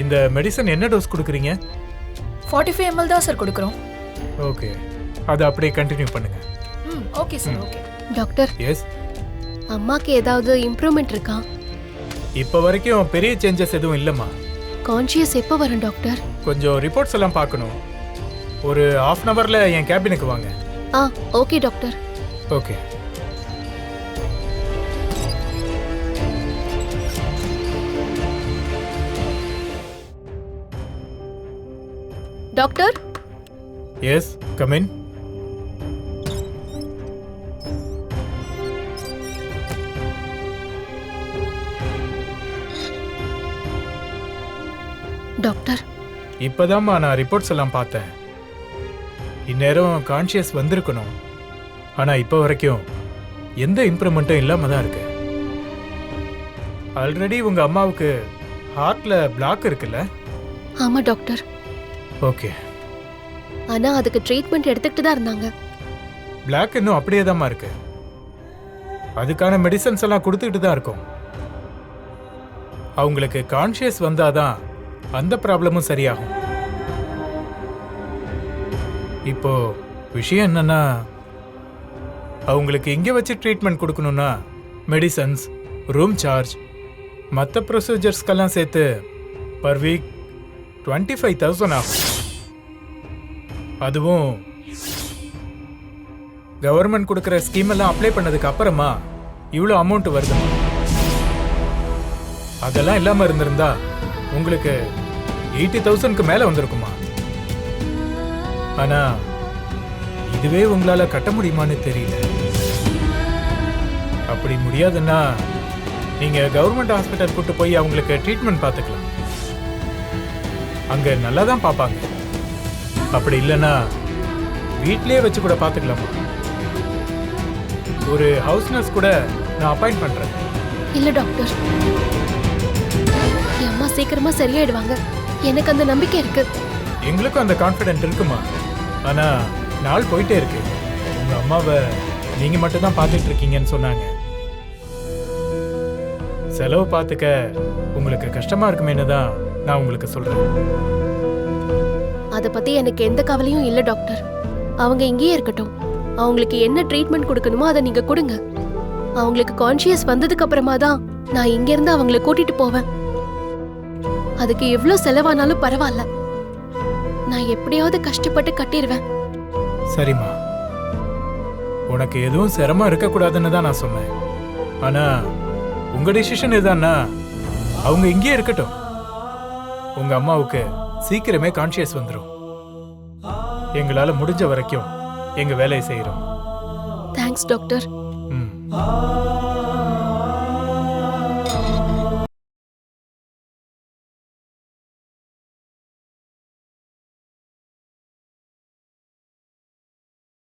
இந்த மெடிசன் என்ன டோஸ் கொடுக்குறீங்க? 45 ml தான் சார் கொடுக்குறோம். ஓகே, அதை அப்படியே கண்டினியூ பண்ணுங்க. Okay sir, okay. Doctor, yes. அம்மாக்கு ஏதாவது இம்ப்ரூவ்மெண்ட் இருக்கா? இப்போ வரைக்கும் பெரிய சேஞ்சஸ் எதுவும் இல்லைம்மா. கான்ஷியஸ் எப்போ வரும் டாக்டர்? கொஞ்சம் ரிப்போர்ட்ஸ் எல்லாம் பார்க்கணும். ஒரு ½ அன் ஹவரில் என் கேபினுக்கு வாங்க. Okay doctor. Okay. Doctor. Yes, come in. Doctor, இப்போதாம்மா நான் ரிப்போர்ட்ஸ் எல்லாம் பார்த்தேன். இந்நேரம் கான்ஷியஸ் வந்திருக்கணும். ஆனால் இப்போ வரைக்கும் எந்த இம்ப்ரூவ்மெண்ட்டும் இல்லாமல் தான் இருக்கு. ஆல்ரெடி உங்கள் அம்மாவுக்கு ஹார்ட்டில் பிளாக் இருக்குல்ல? ஆமா டாக்டர். ஓகே. ஆனா அதுக்கு ட்ரீட்மெண்ட் எடுத்துக்கிட்டு தான் இருந்தாங்க. பிளாக் இன்னும் அப்படியே தான்மா இருக்கு. அதுக்கான மெடிசன்ஸ் எல்லாம் கொடுத்துக்கிட்டு தான் இருக்கோம். அவங்களுக்கு கான்ஷியஸ் வந்தாதான் அந்த ப்ராப்ளமும் சரியாகும். இப்போ விஷயம் என்னன்னா, அவங்களுக்கு இங்கே வச்சு ட்ரீட்மெண்ட் கொடுக்கணும்னா மெடிசன்ஸ், ரூம் சார்ஜ், மற்ற ப்ரொசீஜர்ஸ்க்கெல்லாம் சேர்த்து பர் வீக் 25,000 ஆகும். அதுவும் கவர்மெண்ட் கொடுக்குற ஸ்கீம் எல்லாம் அப்ளை பண்ணதுக்கு அப்புறமா இவ்வளோ அமௌண்ட் வருது. அதெல்லாம் இல்லாமல் இருந்திருந்தா உங்களுக்கு 80,000க்கு மேலே வந்திருக்குமா? ஆனா இதுவே உங்களால கட்ட முடியுமான்னு தெரியல. அப்படி முடியாதுன்னா நீங்க கவர்மெண்ட் ஹாஸ்பிட்டல் கூட்டு போய் அவங்களுக்கு ட்ரீட்மெண்ட் பார்த்துக்கலாம். அங்க நல்லா தான் பார்ப்பாங்க. அப்படி இல்லைன்னா வீட்லயே வச்சு கூட பார்த்துக்கலாமா? ஒரு ஹவுஸ் நர்ஸ் கூட நான் அப்பாயிண்ட் பண்றேன். இல்ல டாக்டர், என் அம்மா சீக்கிரமா சரியாயிடுவாங்க. எனக்கு அந்த நம்பிக்கை இருக்கு. எங்களுக்கும் அந்த கான்ஃபிடென்ட் இருக்குமா? ஆனா நாள் போயிட்டே இருக்கு. உங்க அம்மாவை நீங்க மட்டும் தான் பார்த்துட்டு இருக்கீங்கன்னு சொன்னாங்க. செலவு பார்த்துக்க உங்களுக்கு கஷ்டமா இருக்குமேனு தான் நான் உங்களுக்கு சொல்றேன். அத பத்தி எனக்கு எந்த கவலையும் இல்ல டாக்டர். அவங்க இங்கேயே இருக்கட்டும். அவங்களுக்கு என்ன ட்ரீட்மெண்ட் கொடுக்கணுமோ அதை நீங்க கொடுங்க. அவங்களுக்கு கான்ஷியஸ் வந்ததுக்கு அப்புறமா தான் நான் இங்க இருந்து அவங்கள கூட்டிட்டு போவேன். அதுக்கு எவ்வளவு செலவானாலும் பரவாயில்ல. நான் எப்படியாவது கஷ்டப்பட்டு கட்டிடுவேன். சரிம்மா, உனக்கு எதுவும் சிரமம் இருக்கக்கூடாதுன்னு தான் நான் சொன்னேன். ஆனா உங்க டிசிஷன் எதான்னா அவங்க இங்கேயே இருக்கட்டும். உங்க அம்மாவுக்கு சீக்கிரமே கான்ஷியஸ் வந்துடும். எங்களால முடிஞ்ச வரைக்கும் எங்க வேலையை செய்யறோம். Thanks doctor. ம்.